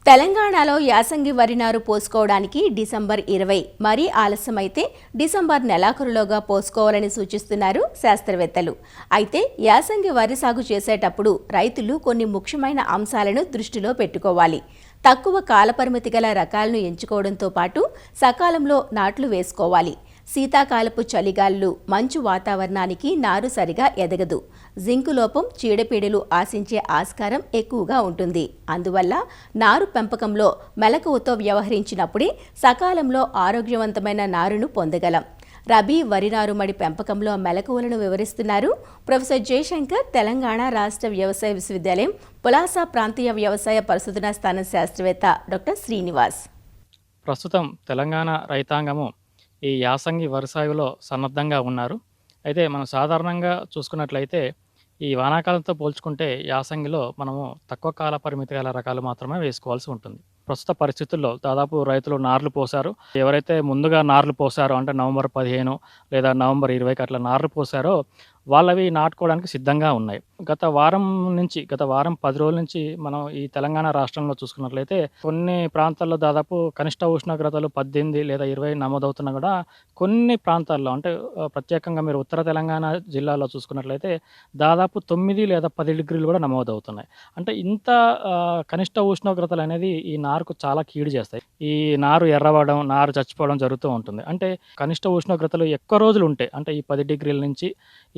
తెలంగాణలో యాసంగి వరి నారు పోసుకోవడానికి డిసెంబర్ 20 మరీ ఆలస్యమైతే డిసెంబర్ నెలాఖరులోగా పోసుకోవాలని సూచిస్తున్నారు శాస్త్రవేత్తలు. అయితే యాసంగి వరి సాగు చేసేటప్పుడు రైతులు కొన్ని ముఖ్యమైన అంశాలను దృష్టిలో పెట్టుకోవాలి. తక్కువ కాలపరిమితి గల రకాలను ఎంచుకోవడంతో పాటు సకాలంలో నాట్లు వేసుకోవాలి. శీతాకాలపు చలిగాలులు, మంచు వాతావరణానికి నారు సరిగా ఎదగదు. జింకు లోపం, చీడపీడలు ఆశించే ఆస్కారం ఎక్కువగా ఉంటుంది. అందువల్ల నారు పెంపకంలో మెలకువతో వ్యవహరించినప్పుడే సకాలంలో ఆరోగ్యవంతమైన నారును పొందగలం. రబీ వరి నారుమడి పెంపకంలో మెలకువలను వివరిస్తున్నారు ప్రొఫెసర్ జయశంకర్, తెలంగాణ రాష్ట్ర వ్యవసాయ విశ్వవిద్యాలయం పులాస ప్రాంతీయ వ్యవసాయ పరిశోధనా స్థానం శాస్త్రవేత్త డాక్టర్ శ్రీనివాస్. ప్రస్తుతం తెలంగాణ రైతాంగము ఈ యాసంగి వరి సాగులో సన్నద్ధంగా ఉన్నారు. అయితే మనం సాధారణంగా చూసుకున్నట్లయితే ఈ వానాకాలంతో పోల్చుకుంటే యాసంగిలో మనము తక్కువ కాల పరిమితి గల రకాలు మాత్రమే వేసుకోవాల్సి ఉంటుంది. ప్రస్తుత పరిస్థితుల్లో దాదాపు రైతులు నార్లు పోశారు. ఎవరైతే ముందుగా నార్లు పోసారో అంటే నవంబర్ 15 లేదా నవంబర్ 20కి అట్లా నార్లు పోసారో వాళ్ళవి నాటుకోవడానికి సిద్ధంగా ఉన్నాయి. గత వారం 10 రోజుల నుంచి మనం ఈ తెలంగాణ రాష్ట్రంలో చూసుకున్నట్లయితే కొన్ని ప్రాంతాల్లో దాదాపు కనిష్ట ఉష్ణోగ్రతలు 18 లేదా 20 నమోదవుతున్నా కూడా కొన్ని ప్రాంతాల్లో అంటే ప్రత్యేకంగా మీరు ఉత్తర తెలంగాణ జిల్లాలో చూసుకున్నట్లయితే దాదాపు 9 లేదా 10 డిగ్రీలు కూడా నమోదవుతున్నాయి. అంటే ఇంత కనిష్ట ఉష్ణోగ్రతలు అనేది ఈ నారుకు చాలా కీడు చేస్తాయి. ఈ నారు ఎర్రవడం, నారు చచ్చిపోవడం జరుగుతూ ఉంటుంది. అంటే కనిష్ట ఉష్ణోగ్రతలు ఎక్కువ రోజులు ఉంటే అంటే ఈ 10 డిగ్రీల నుంచి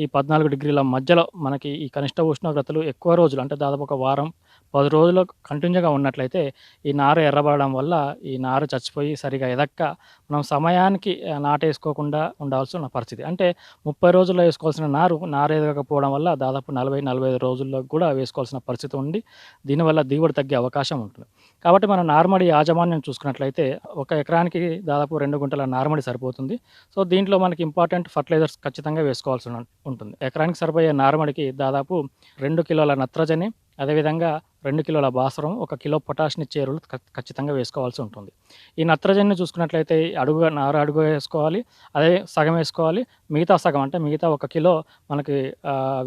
ఈ 14 డిగ్రీల మధ్యలో మనకి ఈ కనిష్ట ఉష్ణోగ్రతలు ఎక్కువ రోజులు అంటే దాదాపు ఒక వారం 10 రోజులు కంటిన్యూగా ఉన్నట్లయితే ఈ నారు ఎర్రబడడం వల్ల ఈ నారు చచ్చిపోయి సరిగా ఎదక్క మనం సమయానికి నాటేసుకోకుండా ఉండాల్సిన పరిస్థితి. అంటే 30 రోజుల్లో వేసుకోవాల్సిన నారు ఎదగకపోవడం వల్ల దాదాపు 40-45 రోజుల్లో కూడా వేసుకోవాల్సిన పరిస్థితి ఉండి దీనివల్ల దిగుబడి తగ్గే అవకాశం ఉంటుంది. కాబట్టి మనం నారుమడి యాజమాన్యం చూసుకున్నట్లయితే ఒక ఎకరానికి దాదాపు 2 గుంటల నారుమడి సరిపోతుంది. సో దీంట్లో మనకి ఇంపార్టెంట్ ఫర్టిలైజర్స్ ఖచ్చితంగా వేసుకోవాల్సి ఉంటుంది. ఎకరానికి సరిపోయే నారుమడికి దాదాపు 2 కిలోల నత్రజని, అదేవిధంగా 2 కిలోల భాస్వరం, 1 కిలో పొటాషియం చేరువులు ఖచ్చితంగా వేసుకోవాల్సి ఉంటుంది. ఈ నత్రజనిని చూసుకున్నట్లయితే నారు అడుగు వేసుకోవాలి, అదే సగం వేసుకోవాలి. మిగతా సగం అంటే మిగతా 1 కిలో మనకి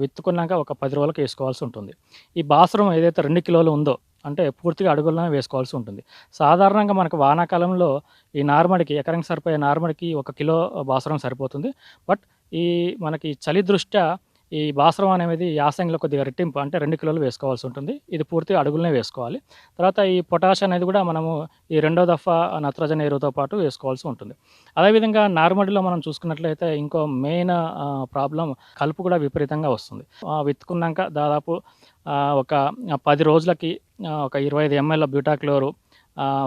విత్తుకున్నాక ఒక 10 రోజులకు వేసుకోవాల్సి ఉంటుంది. ఈ భాస్వరం ఏదైతే 2 కిలోలు ఉందో అంటే పూర్తిగా అడుగులోనే వేసుకోవాల్సి ఉంటుంది. సాధారణంగా మనకు వానాకాలంలో ఈ నారుమడికి ఎకరానికి సరిపోయే నారుమడికి 1 కిలో భాస్వరం సరిపోతుంది. బట్ ఈ మనకి చలి దృష్ట్యా ఈ భాస్వరం అనేది యాసంగిలో కొద్దిగా రెట్టింపు అంటే 2 కిలోలు వేసుకోవాల్సి ఉంటుంది. ఇది పూర్తిగా అడుగులనే వేసుకోవాలి. తర్వాత ఈ పొటాష్ అనేది కూడా మనము ఈ రెండో దఫా నత్రజని ఎరువుతో పాటు వేసుకోవాల్సి ఉంటుంది. అదేవిధంగా నారుమడిలో మనం చూసుకున్నట్లయితే ఇంకో మెయిన్ ప్రాబ్లం కలుపు కూడా విపరీతంగా వస్తుంది. విత్తుకున్నాక దాదాపు ఒక 10 రోజులకి ఒక 25 ml బ్యూటాక్లోరు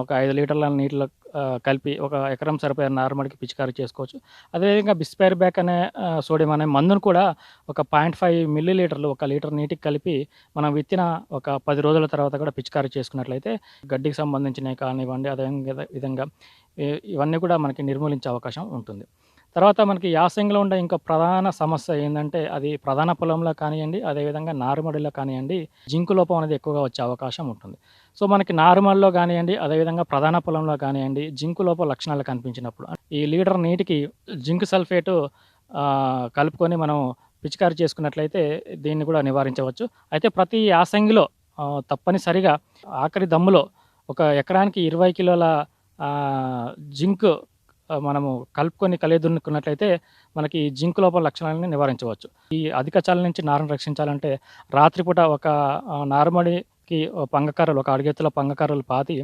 ఒక 5 లీటర్ల నీటిలో కలిపి ఒక ఎకరం సరిపోయే నారుమడికి పిచికారీ చేసుకోవచ్చు. అదేవిధంగా బిస్పైర్ బ్యాక్ అనే సోడియం అనే మందును కూడా ఒక 0.5 మిల్లీలీటర్లు 1 లీటర్ నీటికి కలిపి మనం విత్తిన ఒక 10 రోజుల తర్వాత కూడా పిచికారీ చేసుకున్నట్లయితే గడ్డికి సంబంధించినవి కానివ్వండి, అదే విధంగా ఇవన్నీ కూడా మనకి నిర్మూలించే అవకాశం ఉంటుంది. తర్వాత మనకి యాసంగిలో ఉండే ఇంకో ప్రధాన సమస్య ఏంటంటే అది ప్రధాన పొలంలో కానివ్వండి, అదేవిధంగా నారుమడిలో కానివ్వండి జింకు లోపం అనేది ఎక్కువగా వచ్చే అవకాశం ఉంటుంది. సో మనకి నారుమడిలో కానివ్వండి, అదేవిధంగా ప్రధాన పొలంలో కానివ్వండి జింకు లోపం లక్షణాలు కనిపించినప్పుడు ఈ లీటర్ నీటికి జింక్ సల్ఫేటు కలుపుకొని మనం పిచికారీ చేసుకున్నట్లయితే దీన్ని కూడా నివారించవచ్చు. అయితే ప్రతి యాసంగిలో తప్పనిసరిగా ఆఖరి దమ్ములో ఒక ఎకరానికి 20 కిలోల జింక్ మనము కలుపుకొని కలియదున్నుకున్నట్లయితే మనకి జింక్ లోపల లక్షణాలని నివారించవచ్చు. ఈ అధిక చలి నుంచి నారును రక్షించాలంటే రాత్రిపూట ఒక నారుమడికి పంగకర్రలు, ఒక అడుగెత్తుల పంగకర్రలు పాతి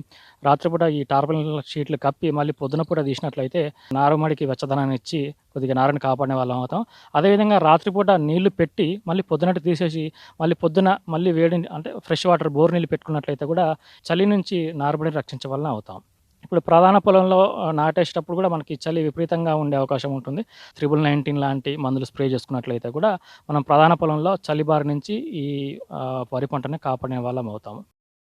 రాత్రిపూట ఈ టార్పాలిన్ షీట్లు కప్పి మళ్ళీ పొద్దున పూట తీసినట్లయితే నారుమడికి వెచ్చదనాన్ని ఇచ్చి కొద్దిగా నారుని కాపాడే వాళ్ళం అవుతాం. అదేవిధంగా రాత్రిపూట నీళ్లు పెట్టి మళ్ళీ పొద్దునటి తీసేసి మళ్ళీ పొద్దున మళ్ళీ వేడి అంటే ఫ్రెష్ వాటర్ బోర్ నీళ్ళు పెట్టుకున్నట్లయితే కూడా చలి నుంచి నారుమడిని రక్షించే వాళ్ళం అవుతాం. ఇప్పుడు ప్రధాన పొలంలో నాటేసేటప్పుడు కూడా మనకి చలి విపరీతంగా ఉండే అవకాశం ఉంటుంది. 19 లాంటి మందులు స్ప్రే చేసుకున్నట్లయితే కూడా మనం ప్రధాన పొలంలో చలి బారి నుంచి ఈ వరి పంటని కాపాడే వాళ్ళం అవుతాము.